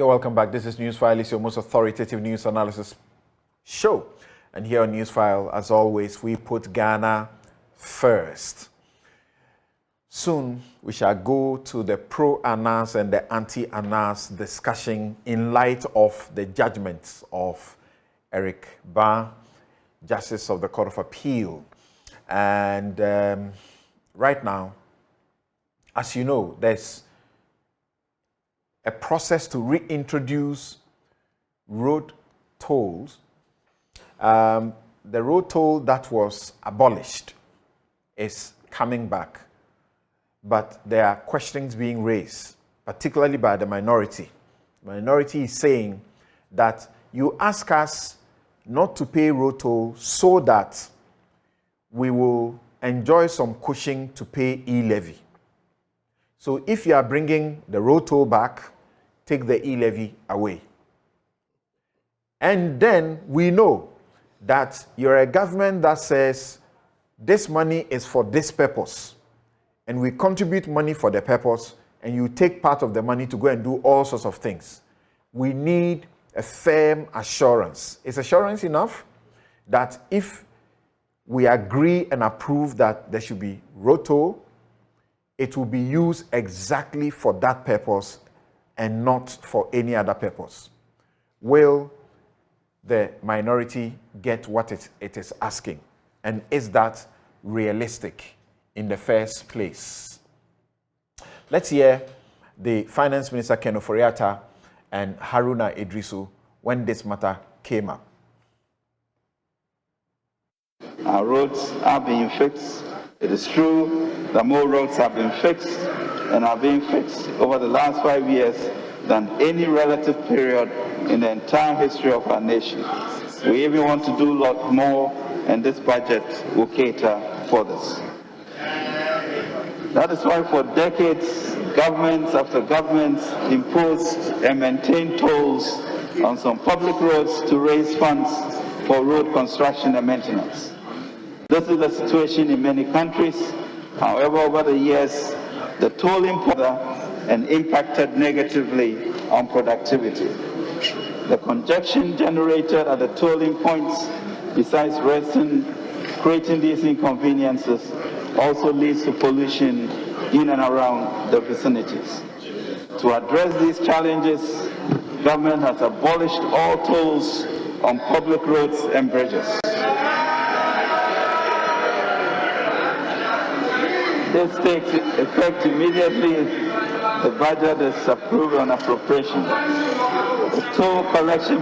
You're welcome back. This is Newsfile. It's your most authoritative news analysis show. And here on Newsfile, as always, we put Ghana first. Soon, we shall go to the pro-ANAS and the anti-ANAS discussion in light of the judgments of Eric Ba, Justice of the Court of Appeal. And right now, as you know, there's a process to reintroduce road tolls. The road toll that was abolished is coming back, but there are questions being raised, particularly by the minority. The minority is saying that you ask us not to pay road toll so that we will enjoy some cushion to pay E-Levy. So if you are bringing the road toll back, take the E-Levy away. And then we know that you're a government that says this money is for this purpose, and we contribute money for the purpose, and you take part of the money to go and do all sorts of things. We need a firm assurance. Is assurance enough that if we agree and approve that there should be road toll, it will be used exactly for that purpose and not for any other purpose? Will the minority get what it is asking? And is that realistic in the first place? Let's hear the Finance Minister Ken Ofori-Atta and Haruna Idrisu when this matter came up. Our roads are being fixed. It is true that more roads have been fixed and are being fixed over the last 5 years than any relative period in the entire history of our nation. We even want to do a lot more, and this budget will cater for this. That is why for decades, governments after governments imposed and maintained tolls on some public roads to raise funds for road construction and maintenance. This is the situation in many countries. However, over the years, the tolling and impacted negatively on productivity. The congestion generated at the tolling points, besides creating these inconveniences, also leads to pollution in and around the vicinities. To address these challenges, government has abolished all tolls on public roads and bridges. This takes effect immediately. The budget is approved on appropriation. The toll collection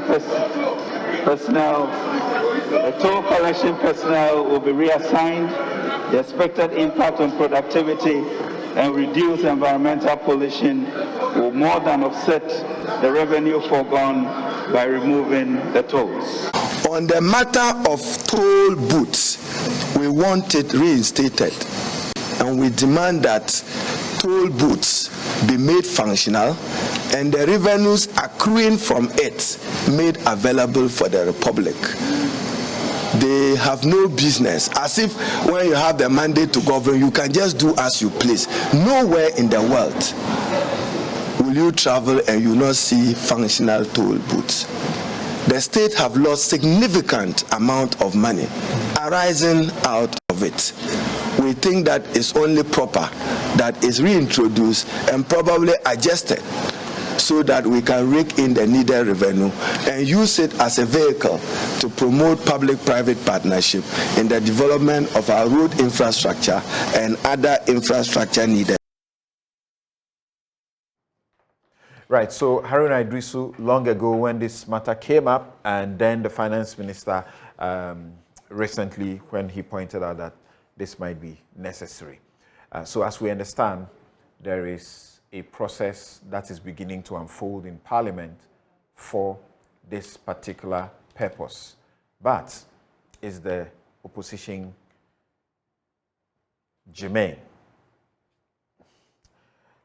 personnel will be reassigned. The expected impact on productivity and reduce environmental pollution will more than offset the revenue foregone by removing the tolls. On the matter of toll booths, we want it reinstated, and we demand that toll booths be made functional and the revenues accruing from it made available for the Republic. They have no business, as if when you have the mandate to govern, you can just do as you please. Nowhere in the world will you travel and you not see functional toll booths. The state have lost significant amount of money arising out of it. We think that it's only proper that is reintroduced and probably adjusted so that we can rake in the needed revenue and use it as a vehicle to promote public-private partnership in the development of our road infrastructure and other infrastructure needed. Right, so Haruna Idrisu, long ago when this matter came up, and then the finance minister recently when he pointed out that this might be necessary. So as we understand, there is a process that is beginning to unfold in Parliament for this particular purpose. But is the opposition germane?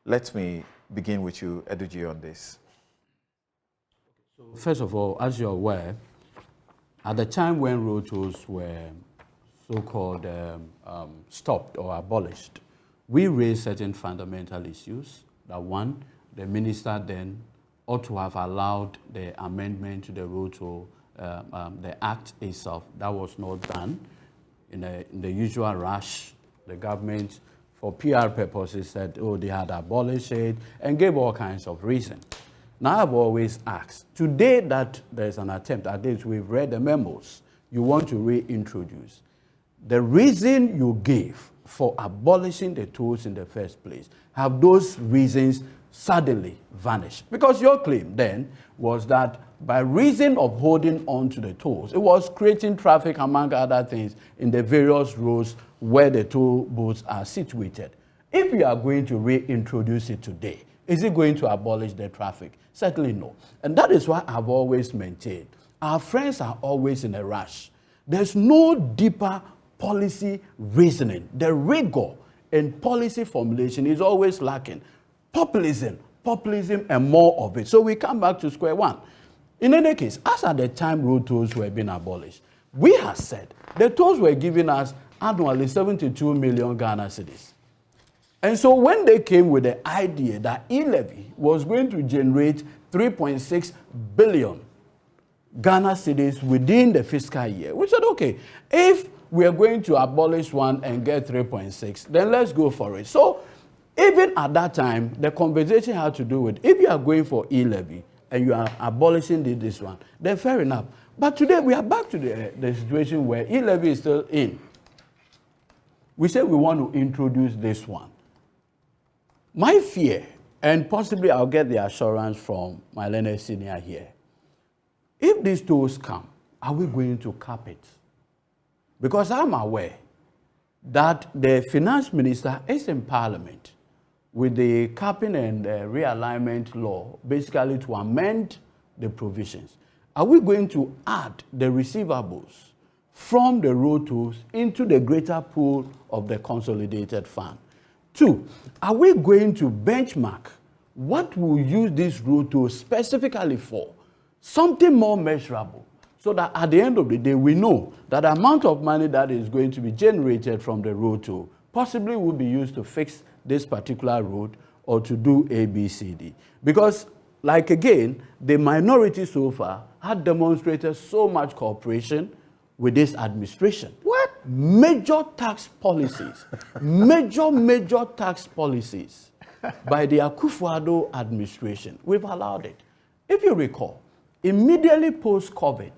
Let me begin with you, Eduji, on this. First of all, as you're aware, at the time when road tolls were so-called stopped or abolished, we raised certain fundamental issues. That one, the minister then ought to have allowed the amendment to the road toll, the act itself. That was not done. In the usual rush, the government, for PR purposes, said, oh, they had abolished it, and gave all kinds of reasons. Now, I've always asked, today that there's an attempt, at least we've read the memos, you want to reintroduce. The reason you gave for abolishing the tolls in the first place, have those reasons suddenly vanished? Because your claim then was that by reason of holding on to the tolls, it was creating traffic, among other things, in the various roads where the toll booths are situated. If you are going to reintroduce it today, is it going to abolish the traffic? Certainly no. And that is why I've always maintained, our friends are always in a rush. There's no deeper policy reasoning. The rigor in policy formulation is always lacking. Populism, and more of it. So we come back to square one. In any case, as at the time road tolls were being abolished, we have said the tolls were giving us annually 72 million Ghana cedis. And so when they came with the idea that E-Levy was going to generate 3.6 billion Ghana cedis within the fiscal year, we said, okay, if we are going to abolish one and get 3.6, then let's go for it. So even at that time, the conversation had to do with, if you are going for E-Levy and you are abolishing this one, then fair enough. But today we are back to the situation where E-Levy is still in. We said we want to introduce this one. My fear, and possibly I'll get the assurance from my learned senior here, if these tolls come, are we going to cap it? Because I'm aware that the finance minister is in parliament with the capping and realignment law, basically to amend the provisions. Are we going to add the receivables from the road tolls into the greater pool of the consolidated fund? 2, are we going to benchmark what we'll use this road tolls specifically for? Something more measurable, so that at the end of the day, we know that the amount of money that is going to be generated from the road toll possibly will be used to fix this particular road or to do ABCD. Because, like again, the minority so far had demonstrated so much cooperation with this administration. What? Major tax policies, major tax policies by the Akufo-Addo administration. We've allowed it. If you recall, immediately post-COVID,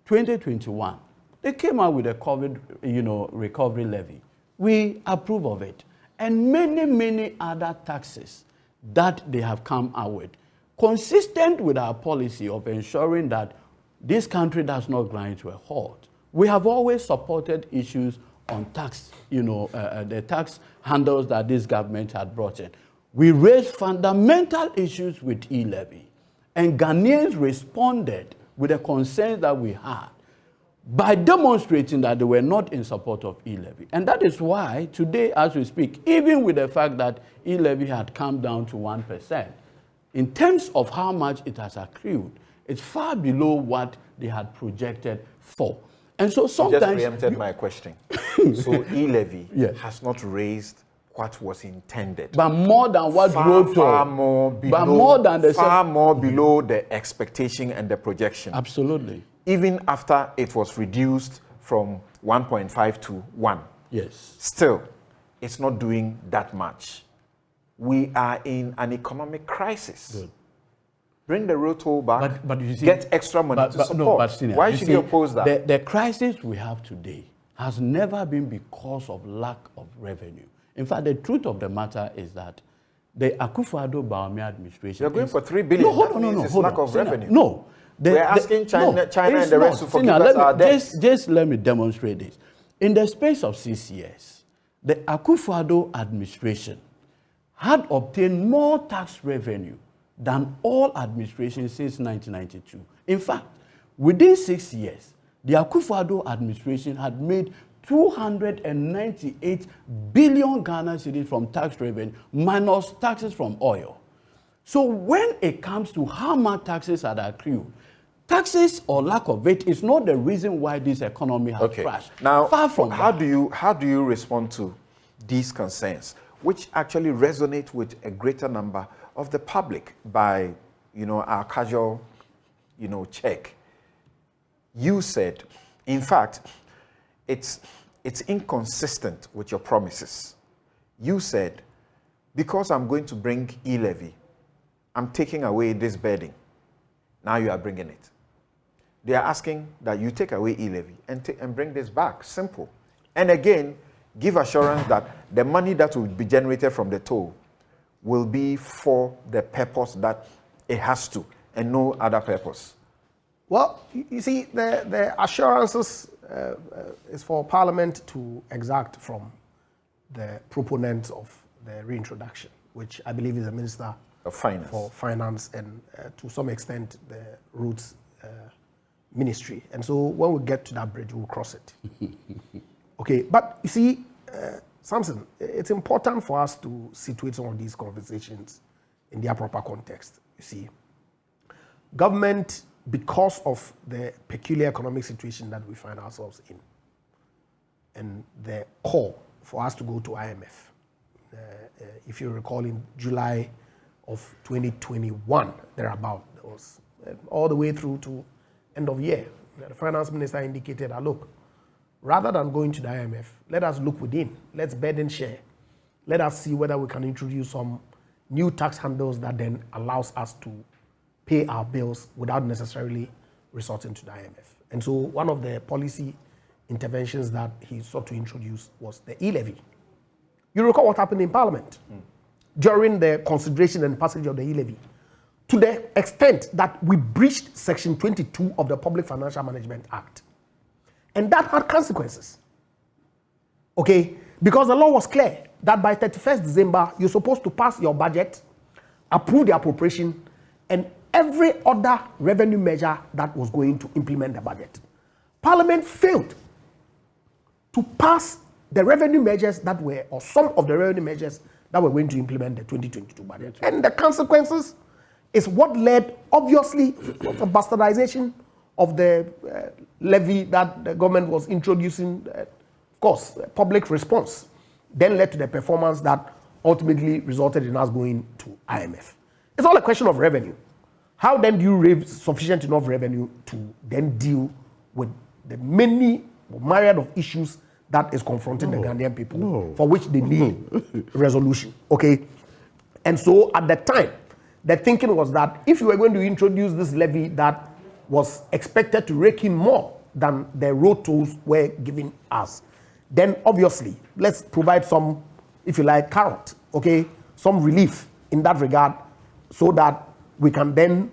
2021, they came out with a COVID, recovery levy. We approve of it. And many other taxes that they have come out with, consistent with our policy of ensuring that this country does not grind to a halt. We have always supported issues on tax, the tax handles that this government had brought in. We raised fundamental issues with E-Levy, and Ghanaians responded with the concerns that we had by demonstrating that they were not in support of E-Levy. And that is why today, as we speak, even with the fact that E-Levy had come down to 1%, in terms of how much it has accrued, it's far below what they had projected for. And so sometimes... You just preempted my question. So E-Levy has not raised what was intended. But more than what road toll. Far more below, but more than the far more below the expectation and the projection. Absolutely. Even after it was reduced from 1.5 to 1. Yes. Still, it's not doing that much. We are in an economic crisis. Good. Bring the road toll back, but you see, get extra money to support. No, but Senior, why should you oppose that? The crisis we have today has never been because of lack of revenue. In fact, the truth of the matter is that the Akufo-Addo Bawumia administration... You're going for 3 billion. No, hold on. It's lack of revenue. No. We're asking China and the rest to forgive us our debts. Just let me demonstrate this. In the space of 6 years, the Akufo-Addo administration had obtained more tax revenue than all administrations since 1992. In fact, within 6 years, the Akufo-Addo administration had made 298 billion Ghana cedis from tax revenue minus taxes from oil. So when it comes to how much taxes are accrued, taxes or lack of it is not the reason why this economy has crashed. Now, far from how do you respond to these concerns, which actually resonate with a greater number of the public by our casual, check, you said, in fact, it's inconsistent with your promises. You said, because I'm going to bring E-Levy, I'm taking away this burden. Now you are bringing it. They are asking that you take away E-Levy and bring this back. Simple. And again, give assurance that the money that will be generated from the toll will be for the purpose that it has to and no other purpose. Well, you see, the assurances is for Parliament to exact from the proponents of the reintroduction, which I believe is the Minister of Finance. For Finance and to some extent the Roads Ministry. And so when we get to that bridge, we'll cross it. Okay, but you see, Samson, it's important for us to situate some of these conversations in their proper context. You see, government, because of the peculiar economic situation that we find ourselves in, and the call for us to go to IMF, if you recall, in July of 2021, thereabout, there was all the way through to end of year, the finance minister indicated that, look, rather than going to the IMF, let us look within. Let's burden share. Let us see whether we can introduce some new tax handles that then allows us to pay our bills without necessarily resorting to the IMF. And so one of the policy interventions that he sought to introduce was the E-Levy. You recall what happened in Parliament during the consideration and passage of the E-Levy, to the extent that we breached Section 22 of the Public Financial Management Act. And that had consequences. Okay? Because the law was clear that by 31st December, you're supposed to pass your budget, approve the appropriation, and every other revenue measure that was going to implement the budget. Parliament failed to pass the revenue measures that were, or some of the revenue measures that were going to implement the 2022 budget. And the consequences is what led, obviously, to the bastardization of the levy that the government was introducing. Of course, public response then led to the performance that ultimately resulted in us going to IMF. It's all a question of revenue. How then do you raise sufficient enough revenue to then deal with the many myriad of issues that is confronting the Ghanaian people, for which they need resolution? Okay? And so at the time, the thinking was that if you were going to introduce this levy that was expected to rake in more than the road tolls were giving us, then obviously let's provide some, if you like, carrot, okay, some relief in that regard, so that we can then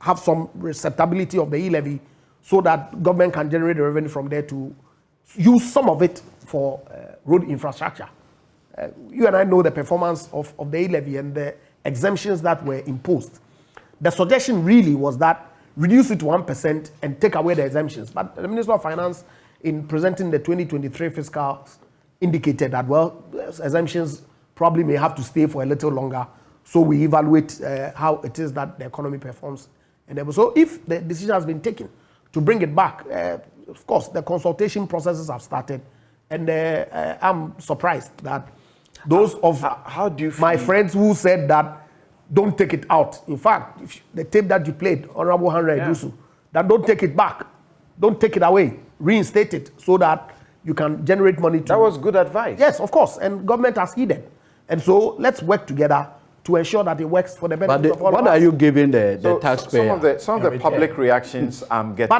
have some receptibility of the E-Levy, so that government can generate the revenue from there to use some of it for road infrastructure. You and I know the performance of the E-Levy and the exemptions that were imposed. The suggestion really was that reduce it to 1% and take away the exemptions. But the Minister of Finance, in presenting the 2023 fiscal, indicated that, well, exemptions probably may have to stay for a little longer, so we evaluate how it is that the economy performs. And so if the decision has been taken to bring it back, of course, the consultation processes have started, and I'm surprised that those of my friends who said that don't take it out. In fact, the tape that you played, Honorable Henry Edusu, that don't take it back, don't take it away, reinstate it so that you can generate money. That was good advice. Yes, of course, and government has heeded. And so let's work together to ensure that it works for the benefit of all of us. What are you giving the taxpayer? Some of the public reactions I'm getting,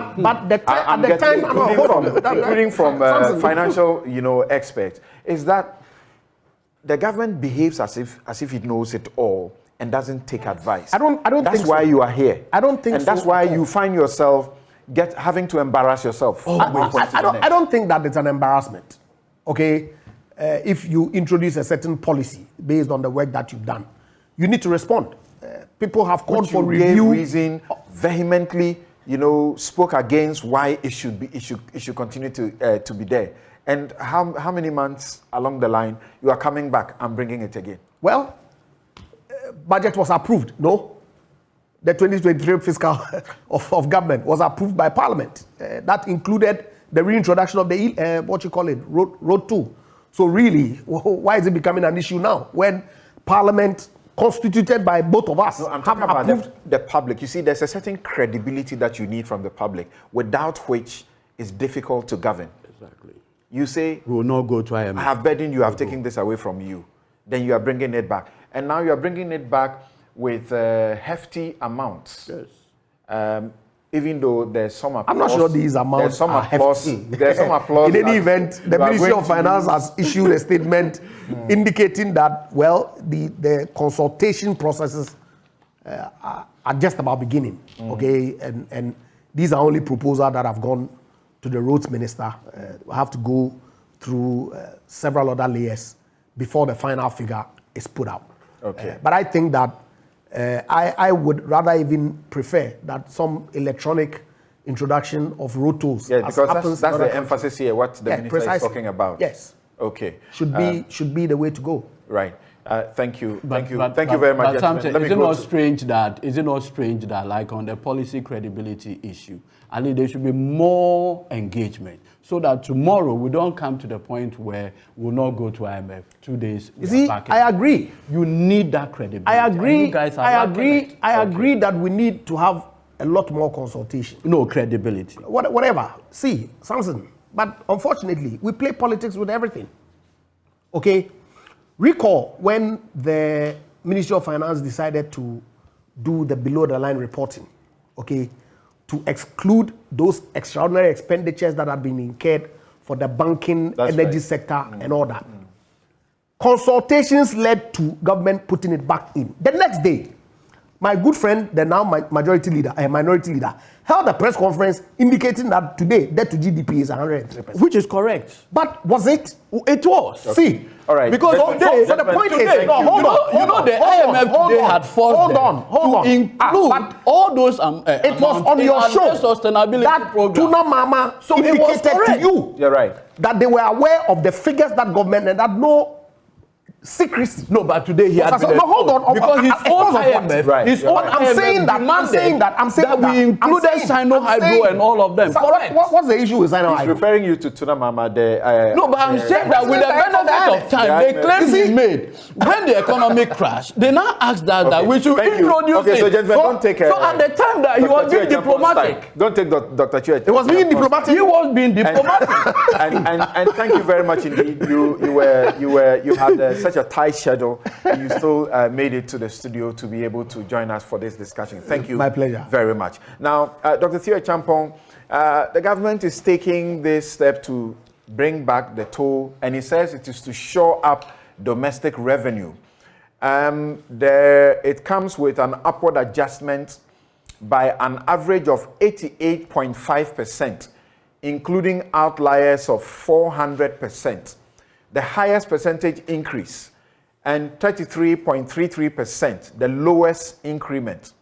including from financial, experts, is that the government behaves as if it knows it all and doesn't take advice. I don't That's think why so. you are here. I don't think and that's why you find yourself having to embarrass yourself. I don't think that it's an embarrassment. Okay, if you introduce a certain policy based on the work that you've done, you need to respond. People have called for review. Reason vehemently, spoke against why it should continue to be there. And how many months along the line you are coming back and bringing it again? Well, budget was approved. No, the 2023 fiscal of government was approved by Parliament. That included the reintroduction of the road 2. So really, why is it becoming an issue now when Parliament constituted by both of us, No, I'm have talking about approved. the public. You see, there's a certain credibility that you need from the public, without which it's difficult to govern. Exactly. You say, We will not go to IMF. I have burdened you, I have taken this away from you. Then you are bringing it back. And now you are bringing it back with hefty amounts. Yes. Even though there's some applause. I'm not sure these amounts there's some are applause. hefty. There's some applause. In any that event, the you are Ministry going of to Finance use. has issued a statement indicating that, well, the consultation processes are just about beginning, okay? And these are only proposals that have gone to the roads minister. We have to go through several other layers before the final figure is put out. Okay. But I think that I would rather even prefer that some electronic introduction of road tolls. Yeah, as because happens that's in the other emphasis here, what the Yeah, minister is precisely. talking about. Yes. Okay. Should be the way to go. Right. Thank you. Thank you But very much, But gentlemen. something, Let me is it go not to- strange that, like on the policy credibility issue, I think there should be more engagement so that tomorrow we don't come to the point where we'll not go to IMF 2 days. You see, I agree. You need that credibility. I And agree. You guys are I lacking agree. it. I agree that we need to have a lot more consultation. No credibility. Whatever. See, Samson. But unfortunately, we play politics with everything. Okay. Recall when the Ministry of Finance decided to do the below the line reporting. Okay. To exclude those extraordinary expenditures that have been incurred for the banking, That's energy right. sector, and all that. Consultations led to government putting it back in. The next day, my good friend, the now minority leader, held a press conference indicating that today debt to GDP is 103%. Which is correct. But was it? It was. See, All right. Because Gentlemen, today, so the point today, is, no, hold on, you know the IMF today had forced them to include but all those it was on your show sustainability that program. Tuna Mama So it was indicated to correct. you You're right. that they were aware of the figures that government and that no secrecy. No, but today he had So, been no, hold exposed on. because his Exposed own of what? IMF, Right. his Yeah. own But I'm IMF saying that we included Sino-Hydro and all of them. So Correct. what's the issue with He's Sino-Hydro? referring you to Tuna Mama. No, but I'm saying that with the benefit of time, Yeah, they claim he made. When the economic crashed, they now asked that we should Thank you. introduce Okay, so it. gentlemen, don't take So at the time that he was being diplomatic, Don't take Dr. Chua. It was being diplomatic. he was being diplomatic. and thank you very much indeed. You had such a tight schedule. You still made it to the studio to be able to join us for this discussion. Thank you. My pleasure. Very much. Now, Dr. Theo Champong, the government is taking this step to bring back the toll, and it says it is to shore up domestic revenue. It comes with an upward adjustment by an average of 88.5%, including outliers of 400%, the highest percentage increase, and 33.33%, the lowest increment.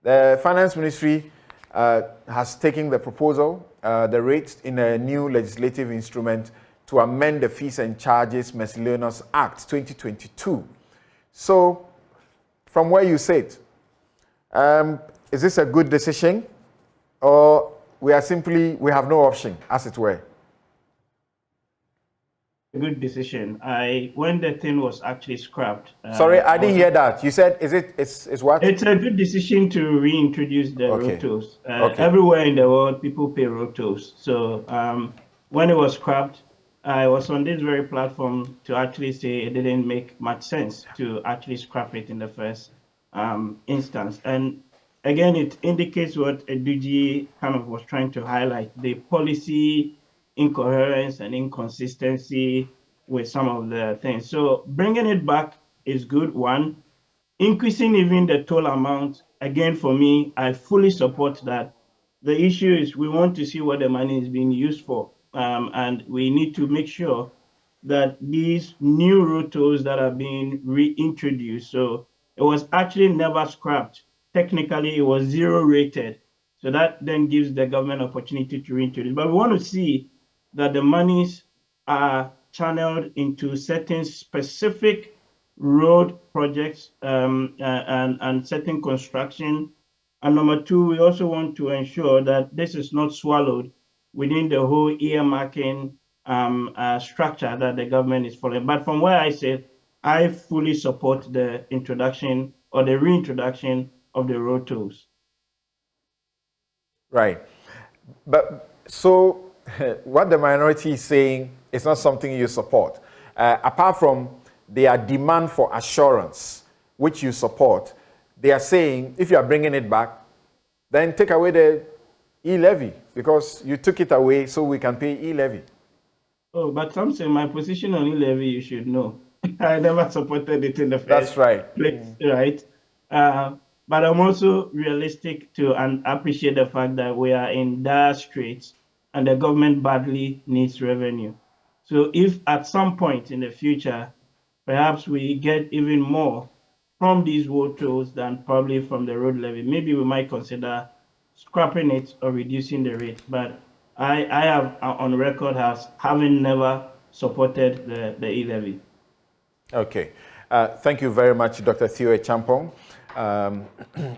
The Finance Ministry has taken the proposal, the rates in a new legislative instrument to amend the Fees and Charges Miscellaneous Act 2022. So, from where you sit, is this a good decision, or we have no option, as it were? Good decision. When the thing was actually scrapped. Sorry, I didn't hear that. You said, it's what? It's a good decision to reintroduce the Okay. road tolls. Okay. Everywhere in the world, people pay road tolls. So when it was scrapped, I was on this very platform to actually say it didn't make much sense to actually scrap it in the first instance. And again, it indicates what Eduji kind of was trying to highlight, the policy incoherence and inconsistency with some of the things. So bringing it back is good, one. Increasing even the toll amount, again, for me, I fully support that. The issue is we want to see what the money is being used for. And we need to make sure that these new road tolls that are being reintroduced, so it was actually never scrapped. Technically, it was zero rated. So that then gives the government opportunity to reintroduce. But we want to see that the monies are channeled into certain specific road projects and certain construction. And number two, we also want to ensure that this is not swallowed within the whole earmarking structure that the government is following. But from where I sit, I fully support the introduction or the reintroduction of the road tolls. Right. But so what the minority is saying is not something you support. Apart from their demand for assurance, which you support, they are saying if you are bringing it back, then take away the E-Levy because you took it away so we can pay E-Levy. Oh, but Samson, my position on E-Levy, you should know. I never supported it in the first That's right. place, right? But I'm also realistic to and appreciate the fact that we are in dire straits and the government badly needs revenue. So if at some point in the future, perhaps we get even more from these road tolls than probably from the road levy, maybe we might consider scrapping it or reducing the rate. But I have on record as having never supported the E-Levy. Okay. Thank you very much, Dr. Theo Champong,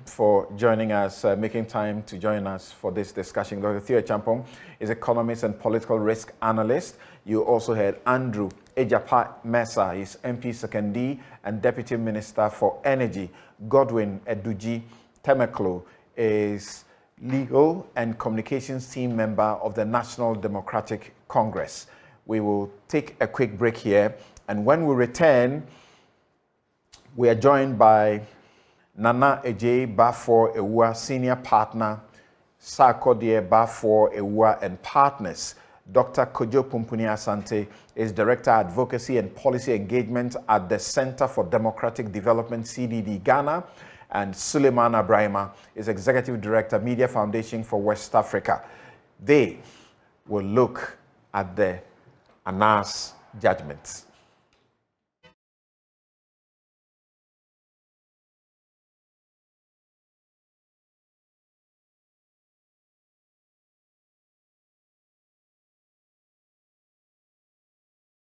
for joining us, making time to join us for this discussion. Dr. Theo Champong is economist and political risk analyst. You also had Andrew Ejapa Mesa, he's MP Secondee and Deputy Minister for Energy. Godwin Eduji Temeklo is legal and communications team member of the National Democratic Congress. We will take a quick break here, and when we return, we are joined by Nana Eje Bafor Ewa, Senior Partner, Sarkodie Bafor Ewa and Partners. Dr. Kojo Pumpuni Asante is Director Advocacy and Policy Engagement at the Center for Democratic Development, CDD Ghana, and Suleiman Abrahima is Executive Director, Media Foundation for West Africa. They will look at the Anas judgments.